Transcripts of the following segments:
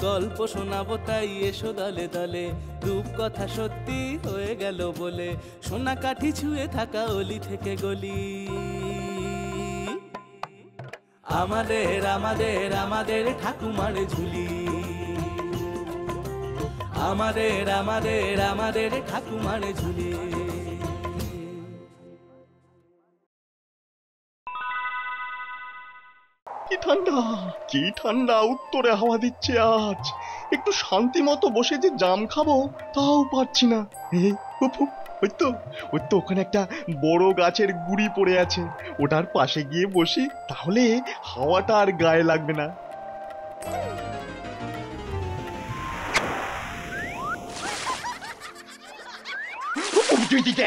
গল্প শোনাবো তাই এসো দলে দলে, রূপকথা সত্যি হয়ে গেল বলে, সোনা কাঠি ছুঁয়ে থাকা অলি থেকে গলি। আমাদের আমাদের আমাদের ঠাকুমার ঝুলি, আমাদের আমাদের আমাদের ঠাকুমার ঝুলি। কি ঠান্ডা, কি ঠান্ডা উত্তরে হাওয়া দিচ্ছে আজ। একটু শান্তি মতো বসে যে জাম খাবো তাও পারছি না। এই, উফ, উফ, ওই তো ওখানে একটা বড় গাছের গুড়ি পড়ে আছে, ওটার পাশে গিয়ে বসি, তাহলে হাওয়াটা আর গায়ে লাগবে না।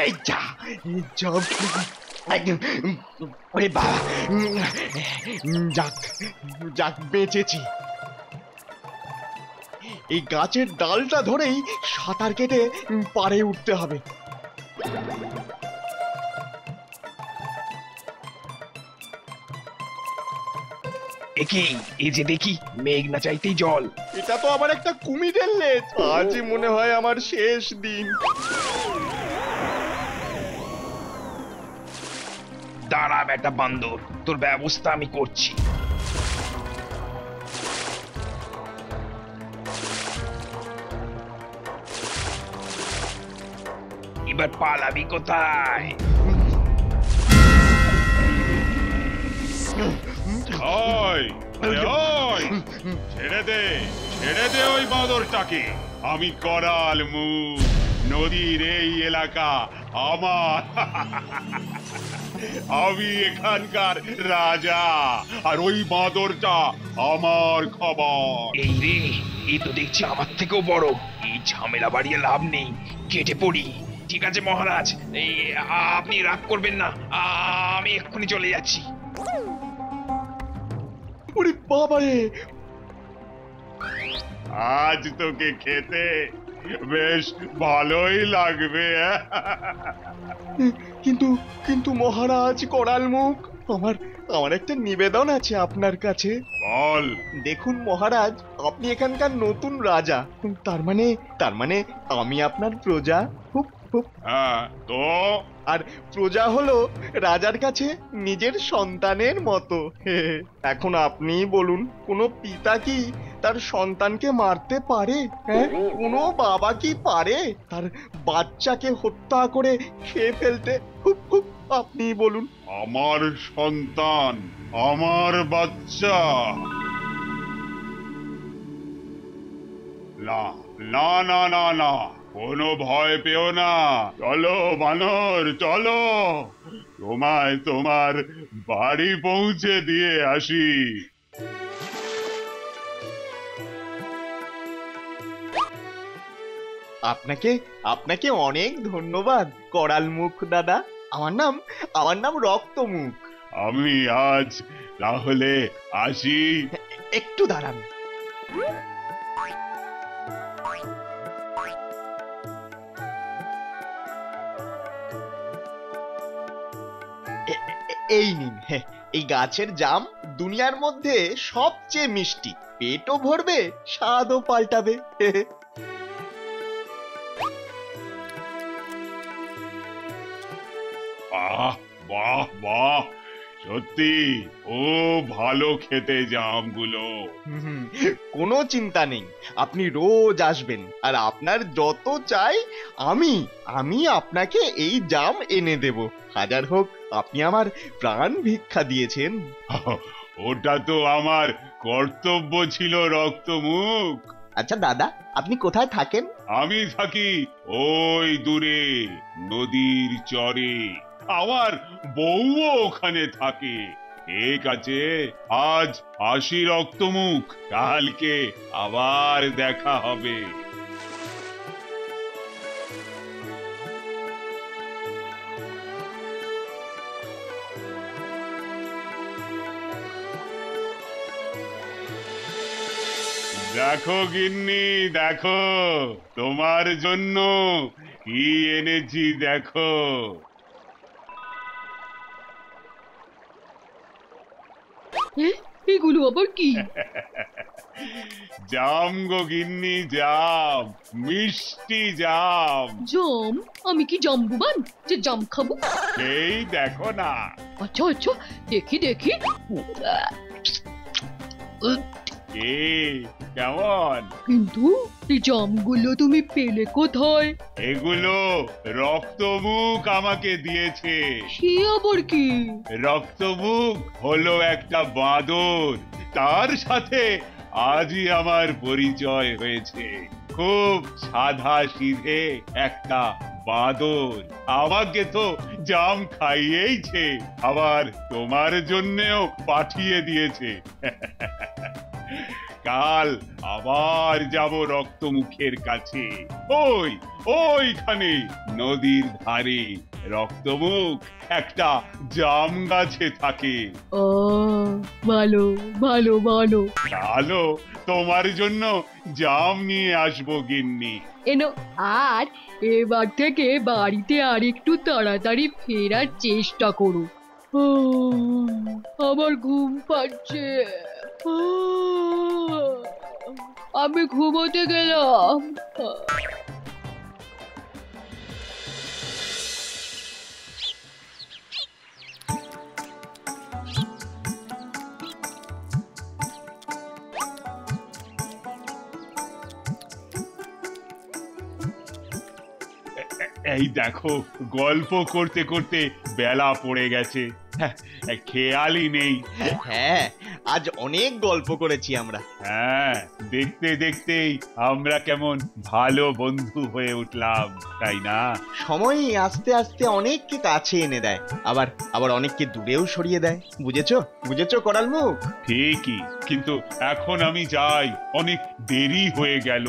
এই যা, এই যা, ওরে বাবা, যাক যাক বেঁচেছি। এই গাছের ডালটা ধরেই সাঁতার কেটে পাড়ে উঠতে হবে। একি, এই যে দেখি মেঘ না চাইতেই জল। এটা তো আবার একটা কুমিরের লেজ। আজ মনে হয় আমার শেষ দিন। দাঁড়া বেটা বান্দর, তোর ব্যবস্থা আমি করছি। এবার পালাবি কোথায়? ছেড়ে দে, ছেড়ে দে ওই বাঁদরটাকে। আমি করাল মুখ, নদীর এই এলাকা আমার। আমি এখানকার রাজা, আর ওই বাঁদরটা আমার খবর। এই রে, এই তো দেখছি আমার থেকেও বড়। এই ঝামেলা বাড়িয়ে লাভ নেই, কেটে পড়ি। ঠিক আছে মহারাজ, এই আপনি রাগ করবেন না, আমি এক্ষুনি চলে যাচ্ছি। ওরে বাবারে, আজ তোকে খেতে বেশ ভালোই লাগবে। কিন্তু কিন্তু মহারাজ করাল মুখ, আমার আমার একটা নিবেদন আছে আপনার কাছে। বল। দেখুন মহারাজ, আপনি এখানকার নতুন রাজা, তার মানে আমি আপনার প্রজা। খুব খুব। হ্যাঁ তো? আর প্রজা হলো রাজার কাছে নিজের সন্তানের মতো। এখন আপনিই বলুন, কোনো পিতা কি তার সন্তানকে মারতে পারে? হ্যাঁ, কোনো বাবা কি পারে তার বাচ্চাকে হত্যা করে খেয়ে ফেলতে? খুব খুব, আপনিই বলুন। আমার সন্তান, আমার বাচ্চা? না না না না না, কোনো ভয় পেও না। চলো বানর, চলো, তোমায় তোমার বাড়ি পৌঁছে দিয়ে আসি। আপনাকে আপনাকে অনেক ধন্যবাদ করাল মুখ দাদা। আমার নাম রক্তমুখ। আমি আজ তাহলে আসি। একটু দাঁড়ান। এই নিন, এই গাছের জাম দুনিয়ার মধ্যে সবচেয়ে মিষ্টি, পেটও ভরবে, স্বাদও পাল্টাবে। বাহ বাহ বাহ, সত্যি ও ভালো খেতে জামগুলো। কোনো চিন্তা নেই, আপনি রোজ আসবেন, আর আপনার যত চাই আমি আমি আপনাকে এই জাম এনে দেব। হাজার হোক, আপনি আমার প্রাণ ভিক্ষা দিয়েছেন। ওটা তো আমার কর্তব্য ছিল রক্তমুখ। আচ্ছা দাদা, আপনি কোথায় থাকেন? আমি থাকি ওই দূরে নদীর চরে, আমার বউও ওখানে থাকে। ঠিক আছে, আজ আসি রক্তমুখ, কালকে আবার দেখা হবে। দেখো গিন্নি, দেখো তোমার জন্য কি এনেছি, দেখো। এগুলো আবার কি? জাম গো গিন্নি, জাম, মিষ্টি জাম। জাম? আমি কি জাম্বুবান যে জাম খাবো? এই দেখো না। আচ্ছা আচ্ছা, দেখি দেখি। এ কেমন? কিন্তু এই জামগুলো তুমি পেলে কোথায়? এগুলো রক্তমুখ আমাকে দিয়েছে। সে আবার কি? রক্তমুখ হলো একটা বাঁদর, তার সাথে আজই আমার পরিচয় হয়েছে। খুব সাদা সিধে একটা বাঁদর, আমাকে তো জাম খাইয়েইছে, আবার তোমার জন্যেও পাঠিয়ে দিয়েছে। কাল আবার যাব রক্তমুখের কাছে। ওইখানে নদীর ধারে রক্তমুখ একটা জাম গাছে থাকে। ও ভালো ভালো ভালো। ভালো, তোমার জন্য জাম নিয়ে আসবো গিন্নি। এনো, আর এবার থেকে বাড়িতে আর একটু তাড়াতাড়ি ফেরার চেষ্টা করো। আমার ঘুম পাচ্ছে, আমি ঘুমোতে গেলাম। এই দেখো, গল্প করতে করতে বেলা পড়ে গেছে, খেয়ালই নেই। হ্যাঁ, আজ অনেক গল্প করেছি আমরা। হ্যাঁ, দেখতে দেখতেই আমরা কেমন ভালো বন্ধু হয়ে উঠলাম, তাই না? সময় আস্তে আস্তে অনেককে কাছে এনে দেয়, আবার আবার অনেককে দূরেও সরিয়ে দেয়। বুঝেছো বুঝেছো করাল মুখ? ঠিকই, কিন্তু এখন আমি যাই, অনেক দেরি হয়ে গেল।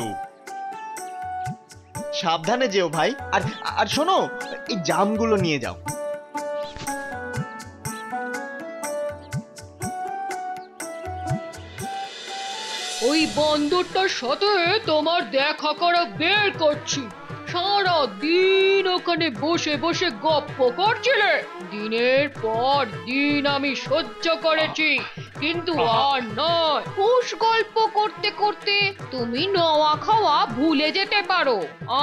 সাবধানে যেও ভাই, আর আর শোনো, এই জামগুলো নিয়ে যাও। ওই বন্দরটার সাথে তোমার দেখা করা বের করছি। সারা দিন ওখানে বসে বসে গপ্প করছিলে, দিনের পর দিন আমি সহ্য করেছি, কিন্তু আর নয়। হুশ গল্প করতে করতে তুমি নওয়া খাওয়া ভুলে যেতে পারো,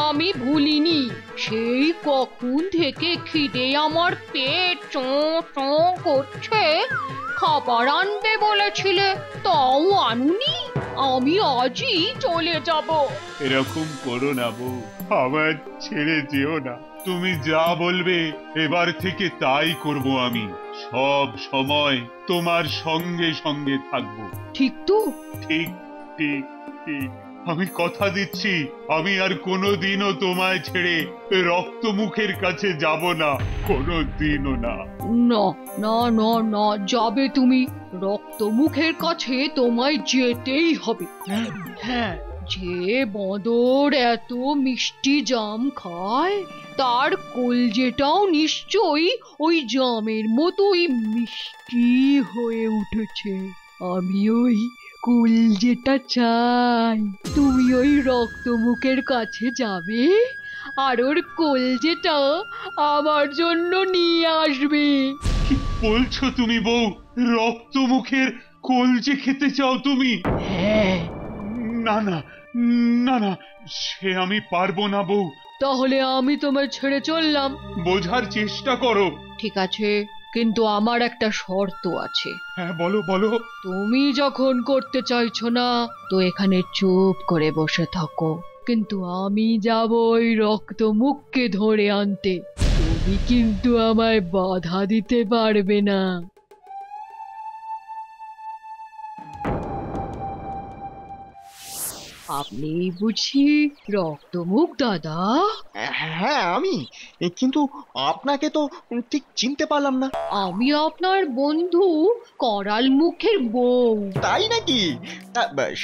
আমি ভুলিনি। সেই কখন থেকে খিদে আমার পেট চোঁ চোঁ করছে, খাবার আনবে বলেছিলে, তাও আনুনি। আমি আজই চলে যাব। এরকম করো না বউ, আমার ছেড়ে যেও না। তুমি যা বলবে এবার থেকে তাই করব আমি। সব সময় তোমার সঙ্গে সঙ্গে থাকবো। ঠিক তো? ঠিক ঠিক ঠিক, আমি কথা দিচ্ছি, আমি আর কোনোদিনও তোমায় ছেড়ে রক্তমুখের কাছে যাব না, কোনোদিনও না। না না না না, যাবে তুমি। রক্তমুখের কাছে তোমায় যেতেই হবে। হ্যাঁ, যে বাঁদর এত মিষ্টি জাম খায়, তার কলজেটাও নিশ্চয়ই ওই জামের মতোই মিষ্টি হয়ে উঠেছে। আমি ওই কলজেটা চাই। তুমি ওই রক্তমুখের কাছে যাবে আর ওর কলজেটা আমার জন্য নিয়ে আসবে। কি বলছো তুমি বউ? রক্তমুখের কলজে খেতে চাও তুমি? হ্যাঁ। না না না না, সে আমি পারবো না বউ। তাহলে আমি তোমায় ছেড়ে চললাম। বোঝার চেষ্টা করো। ঠিক আছে, কিন্তু আমার একটা শর্ত আছে। হ্যাঁ, বলো বলো। তুমি যখন করতে চাইছো না, তো এখানে চুপ করে বসে থাকো, কিন্তু আমি যাব ওই রক্তমুখকে ধরে আনতে। তুমি কিন্তু আমায় বাধা দিতে পারবে না। আপনি বুঝি রক্তমুখ দাদা? হ্যাঁ আমি, কিন্তু আপনাকে তো ঠিক চিনতে পারলাম না। আমি আপনার বন্ধু করাল মুখের বউ। তাই নাকি?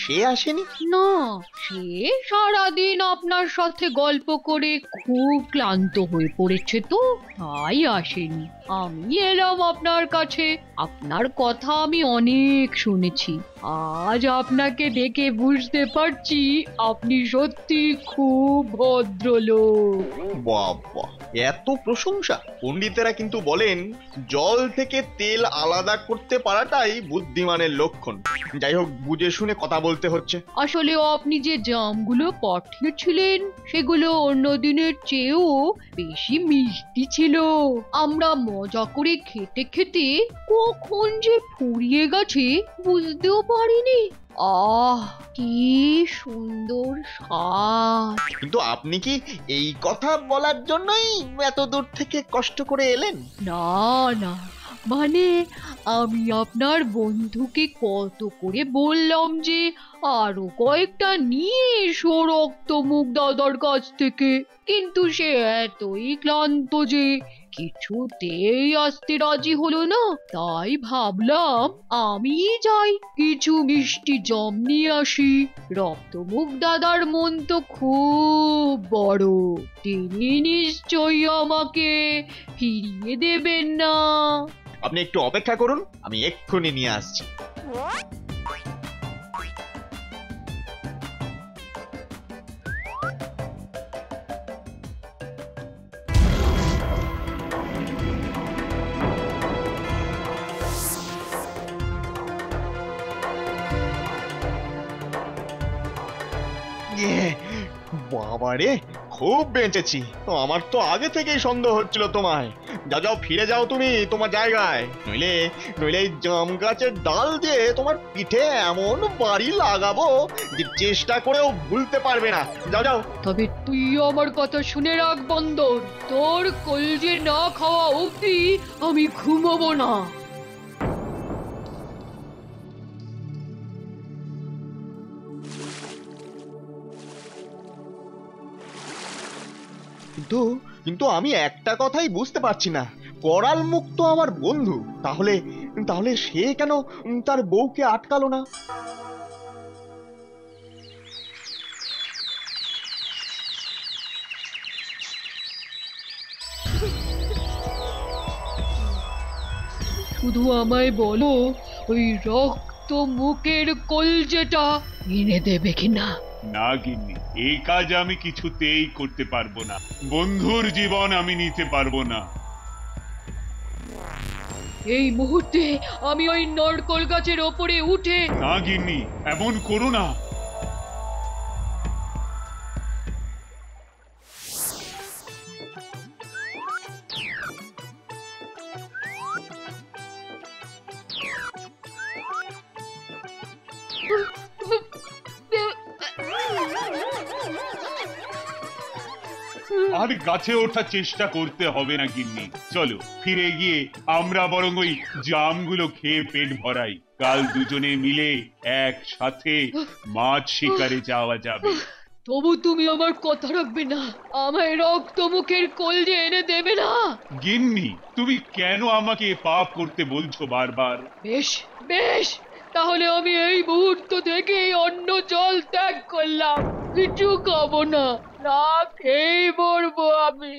সে আসেনি? না, সে সারাদিন আপনার সাথে গল্প করে খুব ক্লান্ত হয়ে পড়েছে, তো তাই আসেনি। আমি এলাম আপনার কাছে। আপনার কথা আমি অনেক শুনেছি। আজ আপনাকে দেখে বুঝতে পারছি আপনি সত্যি খুব ভদ্রলোক। বাবা, এত প্রশংসা! পণ্ডিতেরা কিন্তু বলেন জল থেকে তেল আলাদা করতে পারাটাই বুদ্ধিমানের লক্ষণ। যাই হোক, বুঝে শুনে কথা বলতে হচ্ছে। আসলে আপনি যে জামগুলো পাঠিয়েছিলেন সেগুলো অন্য দিনের চেয়েও বেশি মিষ্টি ছিল। আমরা মজা করে খেতে খেতে কখন যে ফুরিয়ে গেছে বুঝতেও পারিনি। আহ, কি সুন্দর স্বাদ! কিন্তু আপনি কি এই কথা বলার জন্যই এত দূর থেকে কষ্ট করে এলেন? না না, মানে আমি আপনার বন্ধুকে কত করে বললাম যে আরো কয়েকটা নিয়ে এসো রক্তমুখ দাদার কাছ থেকে, কিন্তু সে এতই ক্লান্ত যে কিছুতেই আসতে রাজি হলো না। তাই ভাবলাম আমি যাই, কিছু মিষ্টি জম নিয়ে আসি। রক্তমুখ দাদার মন তো খুব বড়, তিনি নিশ্চয়ই আমাকে ফিরিয়ে দেবেন না। আপনি একটু অপেক্ষা করুন, আমি এক্ষুনি নিয়ে আসছি। বাবারে, খুব বেঁচেছি। আমার তো আগে থেকেই সন্দেহ হচ্ছিল তোমায়। যাও যাও, ফিরে যাও তুমি তোমার জায়গায়, নইলে নইলে এই জাম গাছের ডাল দিয়ে তোমার পিঠে এমন বাড়ি লাগাবো যে চেষ্টা করেও ভুলতে পারবে না। যাও যাও। তবে তুই আমার কথা শুনে রাখ বন্দর, তোর কলজে না খাওয়া অবধি আমি ঘুমাবো না। কিন্তু কিন্তু আমি একটা কথাই বুঝতে পারছি না, করাল মুখ তো আমার বন্ধু, তাহলে তাহলে সে কেন তার বউকে আটকালো না? শুধু আমায় বলো, ওই রক্ত মুখের কলজেটা এনে দেবে কিনা? না গিন্নি, এই কাজ আমি কিছুতেই করতে পারবো না। বন্ধুর জীবন আমি নিতে পারবো না। এই মুহূর্তে আমি ওই নরকল গাছের ওপরে উঠে। না গিন্নি, এমন করো না। আর গাছে ওঠার চেষ্টা করতে হবে না গিন্নি, চলো ফিরে গিয়ে আমরা বরং ওই জামগুলো খেয়ে পেট ভরাই। কাল দুজনে মিলে একসাথে মাছ শিকারে যাওয়া যাবে। তবু তুমি আমার কথা রাখবে না, আমায় রক্ত মুখের কলজে এনে দেবে না? গিন্নি, তুমি কেন আমাকে পাপ করতে বলছো বারবার? বেশ বেশ, তাহলে আমি এই মুহূর্ত থেকে অন্য জল ত্যাগ করলাম, কিছু খাবো না, না খেয়ে মরবো আমি।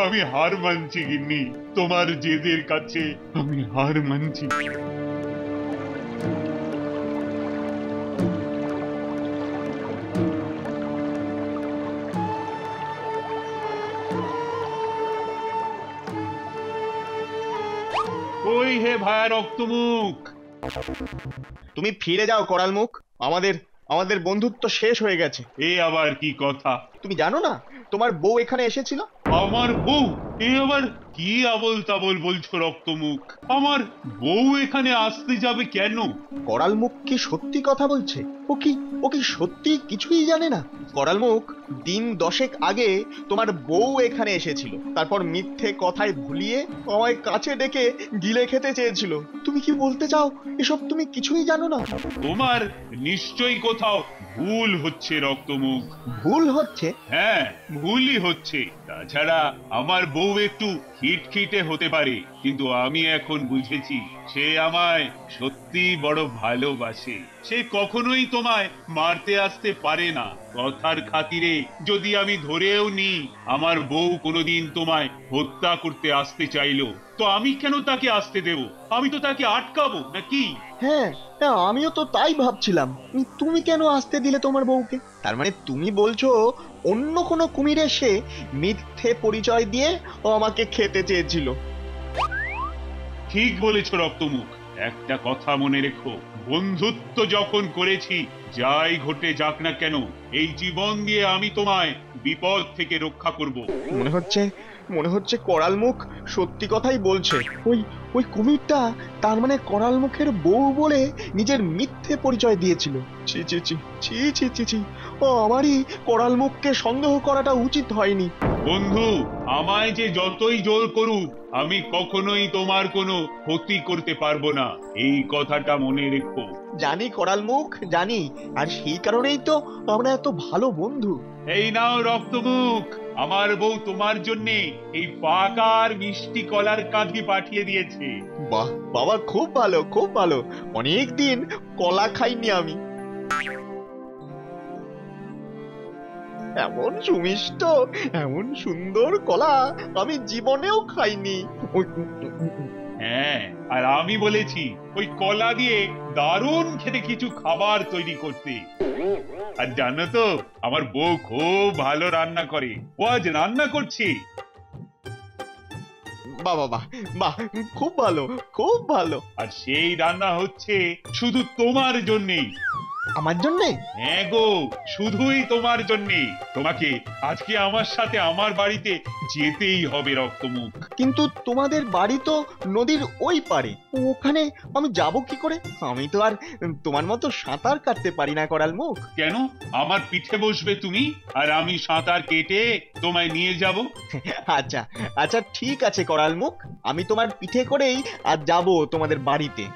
আমি হার মানছি গিন্নি, তোমার জেদের কাছে আমি হার মানছি। ওই হে ভায়া রক্তমুখ, তুমি ফিরে যাও করাল মুখ, আমাদের আমাদের বন্ধুত্ব শেষ হয়ে গেছে। এ আবার কি কথা? তুমি জানো না তোমার বউ এখানে এসেছিল? আমার বউ? এ আবার কি আবল তাবল বলছো রক্তমুখ? আমার বউ এখানে আসতে যাবে কেন? করাল মুখ কি সত্যি কথা বলছে? ও কি সত্যি কিছুই জানে না? করাল মুখ, দিন 10 আগে তোমার বউ এখানে এসেছিল, তারপর মিথ্যে কথায় ভুলিয়ে আমায় কাছে ডেকে গিলে খেতে চেয়েছিল। তুমি কি বলতে চাও এসব তুমি কিছুই জানো না? তোমার নিশ্চয়ই কোথাও ভুল হচ্ছে রক্তমুখ। ভুল হচ্ছে? হ্যাঁ, ভুলই হচ্ছে। তাছাড়া আমার বউ একটু খিটখিটে হতে পারে, কিন্তু আমি এখন বুঝেছি সে আমায় সত্যি বড় ভালোবাসে। সে কখনোই তোমায় মারতে আসতে পারে না। কথার খাতিরে যদি আমি ধরেও নিই আমার বউ কোনোদিন তোমায় হত্যা করতে আসতে চাইলো, তো আমি কেন তাকে আসতে দেব? আমি তো তাকে আটকাবো নাকি? হ্যাঁ, হ্যাঁ, আমিও তো তাই ভাবছিলাম। তুমি কেন আসতে দিলে তোমার বউকে? তার মানে তুমি বলছো অন্য কোনো কুমির এসে মিথ্যে পরিচয় দিয়ে ও আমাকে খেতে চেয়েছিল। ঠিক বলেছ রক্তমুখ। একটা কথা মনে রেখো, বন্ধুত্ব যখন করেছি, যাই ঘটে যাক না কেন, এই জীবন দিয়ে আমি তোমায় বিপদ থেকে রক্ষা করব। মনে হচ্ছে করাল মুখ সত্যি কথাই বলছে। ওই ওই কুমিরটা তার মানে করাল মুখের বউ বলে নিজের মিথ্যে পরিচয় দিয়েছিল। ছি ছি ছি ছি ছি ছি ছি, ও আমারই করাল মুখকে সন্দেহ করাটা উচিত হয়নি। বন্ধু, আমায় যে যতই জোর করুক, আমি কখনোই তোমার কোনো ক্ষতি করতে পারবো না, এই কথাটা মনে রেখো। জানি করাল মুখ, জানি, আর সেই কারণেই তো আমরা এত ভালো বন্ধু। এই নাও রক্তমুখ, আমার বউ তোমার জন্য এই পাকার মিষ্টি কলার কাঁধি পাঠিয়ে দিয়েছে। বাহ বাবা, খুব ভালো, খুব ভালো। অনেক দিন কলা খাইনি আমি। এমন সুমিষ্ট, এমন সুন্দর কলা আমি জীবনেও খাইনি। হ্যাঁ, আর আমি বলেছি ওই কলা দিয়ে দারুণ খেতে কিছু খাবার তৈরি করতে। আর জানো তো, আমার বউ খুব ভালো রান্না করে। ও আজ রান্না করছে। বাহ বাহ বাহ বাহ, খুব ভালো, খুব ভালো। আর সেই রান্না হচ্ছে শুধু তোমার জন্যেই। আমার জন্যে? হ্যাঁ গো, শুধুই তোমার জন্যে। তোমাকে আজকে আমার সাথে আমার বাড়িতে যেতেই হবে রক্তমুখ। কিন্তু তোমাদের বাড়ি তো নদীর ওই পারে, ওখানে আমি যাব কি করে? আমি তো আর তোমার মতো সাঁতার কাটতে পারি না করাল মুখ। কেন? আমার পিঠে বসবে তুমি, আর আমি সাঁতার কেটে তোমায় নিয়ে যাব। আচ্ছা আচ্ছা, ঠিক আছে করাল মুখ, আমি তোমার পিঠে করেই আজ যাব তোমাদের বাড়িতে।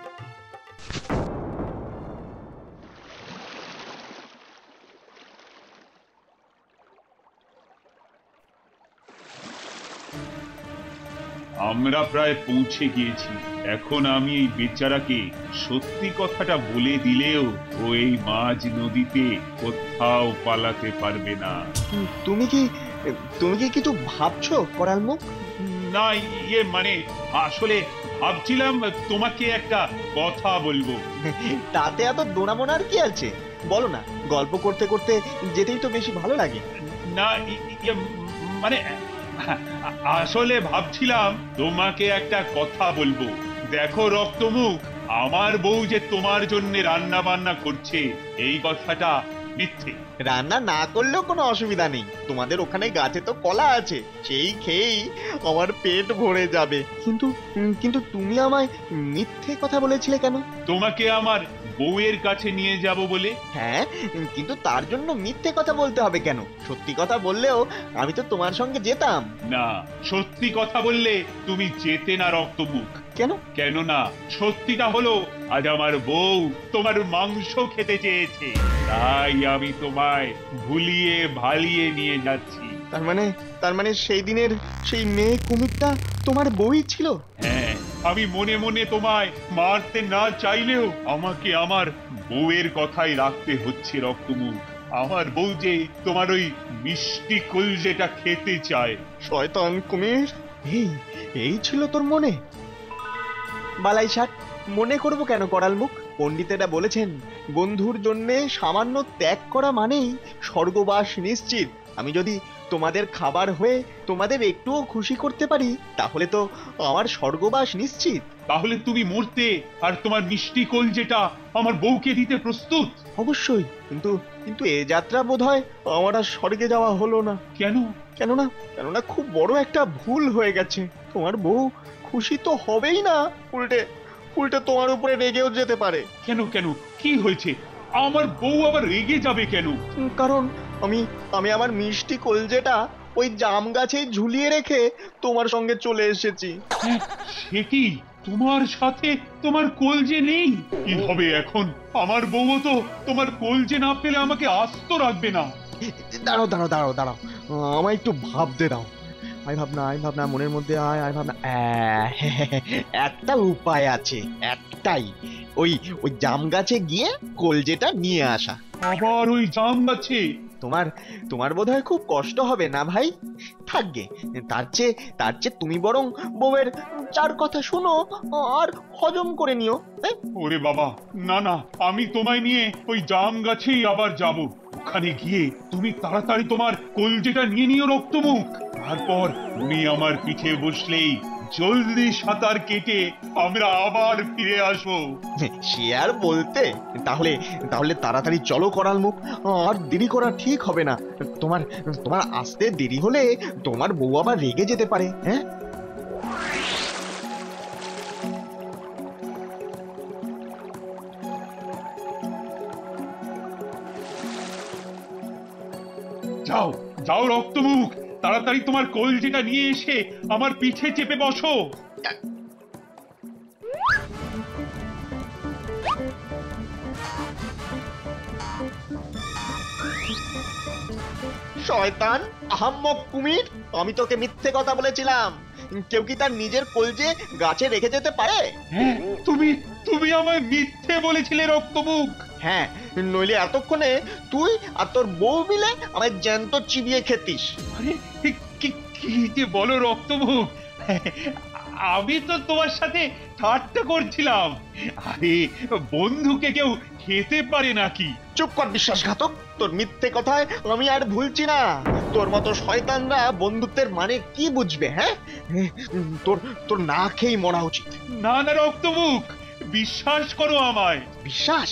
আমরা প্রায় পৌঁছে গিয়েছি। এখন আমি এই বেচারাকে সত্যি কথাটা বলে দিলেও ও এই মাঝ নদীতে কোথাও পালাতে পারবে না। তুমি কি কিছু ভাবছো করাল মুখ? না, ইয়ে মানে আসলে ভাবছিলাম তোমাকে একটা কথা বলবো। তাতে এত দোনামোনার কি আছে? বলো না, গল্প করতে করতে যেতেই তো বেশি ভালো লাগে। না, ইয়ে মানে আসলে ভাবছিলাম তোমাকে একটা কথা বলবো। দেখো রক্তমুখ, আমার বউ যে তোমার জন্য রান্না বান্না করছে এই কথাটা মিথ্যে। রান্না না করলেও কোনো অসুবিধা নেই, তোমাদের ওখানে গাছে তো কলা আছে, সেই খেয়েই আমার পেট ভরে যাবে। কিন্তু কিন্তু তুমি আমায় মিথ্যে কথা বলেছিলে কেন? তোমাকে আমার বউয়ের কাছে নিয়ে যাব বলে। হ্যাঁ, কিন্তু তার জন্য মিথ্যে কথা বলতে হবে কেন? সত্যি কথা বললেও আমি তো তোমার সঙ্গে যেতাম। না, সত্যি কথা বললে তুমি যেতে না রক্তমুখ। কেন? কেননা সত্যিটা হলো আজ আমার বউ তোমার মাংস খেতে চেয়েছে, তাই আমি তোমায় ভুলিয়ে ভালিয়ে নিয়ে যাচ্ছি। তার মানে সেই দিনের সেই মেয়ে কুমিরটা তোমার বউই ছিল? হ্যাঁ, আমি মনে মনে তোমায় মারতে না চাইলেও আমাকে আমার বউয়ের কথাই রাখতে হচ্ছে রক্তমুখ। আমার বউ যে তোমার ওই মিষ্টি কলজেটা খেতে চায়। শয়তান কুমির, এই ছিল তোর মনে? বালাই ষাট, মনে করব কেন করাল মুখ? পণ্ডিতেরা বলেছেন বন্ধুর জন্যে সামান্য ত্যাগ করা মানেই স্বর্গবাস নিশ্চিত। আমি যদি তোমাদের খাবার হয়ে তোমাদের একটুও খুশি করতে পারি তাহলে তো আমার স্বর্গবাস নিশ্চিত। তাহলে তুমি মরতে আর তোমার মিষ্টি কলজেটা আমার বউকে দিতে প্রস্তুত? অবশ্যই, কিন্তু কিন্তু এ যাত্রা বোধহয় আমার আর স্বর্গে যাওয়া হলো না। কেন? কেননা খুব বড় একটা ভুল হয়ে গেছে। তোমার বউ খুশি তো হবেই না, উল্টে তোমার উপরে রেগেও যেতে পারে। কেন কেন, কি হয়েছে? আমার বউ আবার রেগে যাবে কেন? কারণ আমি আমার মিষ্টি কলজেটা ওই জাম গাছেই ঝুলিয়ে রেখে তোমার সঙ্গে চলে এসেছি। সে কি, তোমার সাথে তোমার কলজে নেই? কি হবে এখন? আমার বউ তো তোমার কলজে না পেলে আমাকে আস্ত রাখবে না। দাঁড়াও দাঁড়াও দাঁড়াও দাঁড়াও, আমায় একটু ভাবতে দাও। আয় ভাবনা মনের মধ্যে আয় ভাবনা। একটা উপায় আছে, একটাই। ওই ওই জাম গাছে গিয়ে কলজেটা নিয়ে আসা। আবার ওই জাম গাছে? তোমার তোমার বোধহয় খুব কষ্ট হবে না ভাই? থাকবে, তার চেয়ে তুমি বরং বউয়ের চার কথা শোনো আর হজম করে নিও। ওরে বাবা, না না, আমি তোমায় নিয়ে ওই জাম গাছেই আবার যাব। ওখানে গিয়ে তুমি তাড়াতাড়ি তোমার কলজেটা নিয়ে নিও রক্তমুখ। তারপর তুমি আমার পিঠে বসলেই জলদি সাঁতার কেটে আমরা আবার ফিরে আসবো। সে আর বলতে। তাহলে তাহলে তাড়াতাড়ি চলো করাল মুখ, আর দেরি করা ঠিক হবে না। তোমার তোমার আসতে দেরি হলে তোমার বউ আবার রেগে যেতে পারে। হ্যাঁ, যাও যাও রক্তমুখ, তাড়াতাড়ি তোমার কলজেটা নিয়ে এসে আমার পিঠে চেপে বসো। শয়তান আহাম্মক কুমির, আমি তোকে মিথ্যে কথা বলেছিলাম। কেউ কি তার নিজের কলজে গাছে রেখে যেতে পারে? হ্যাঁ, তুমি তুমি আমায় মিথ্যে বলেছিলে রক্তমুখ। হ্যাঁ, নইলে এতক্ষণে তুই আর তোর বউ মিলে আমায় জ্যান্ত চিবিয়ে খেতিস। আরে কি কি যে বলো রক্তমুখ, আমি তো তোমার সাথে ঠাট্টা করছিলাম। আরে বন্ধুকে কেউ খেতে পারে নাকি? চুপ কর বিশ্বাসঘাতক, তোর মিথ্যে কথায় আমি আর ভুলছি না। তোর মতো শয়তানরা বন্ধুত্বের মানে কি বুঝবে? হ্যাঁ, তোর তোর না খেয়েই মরা উচিত। না না রক্তমুখ, বিশ্বাস করো আমায়। বিশ্বাস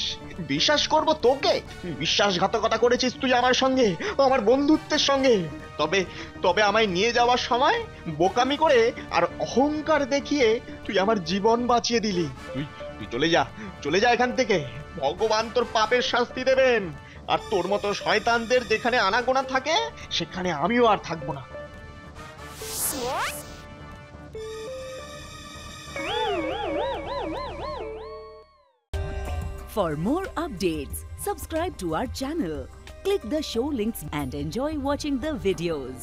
বিশ্বাস করব তোকে? বিশ্বাসঘাতকতা করেছিস তুই আমার সঙ্গে, আমার বন্ধুত্বের সঙ্গে। তবে তবে আমায় নিয়ে যাওয়ার সময় বোকামি করে আর অহংকার দেখিয়ে তুই আমার জীবন বাঁচিয়ে দিলি। তুই তুই চলে যা এখান থেকে। ভগবান তোর পাপের শাস্তি দেবেন। আর তোর মতো শয়তানদের যেখানে আনাগোনা থাকে সেখানে আমিও আর থাকবো না। For more updates, subscribe to our channel, click the show links and enjoy watching the videos.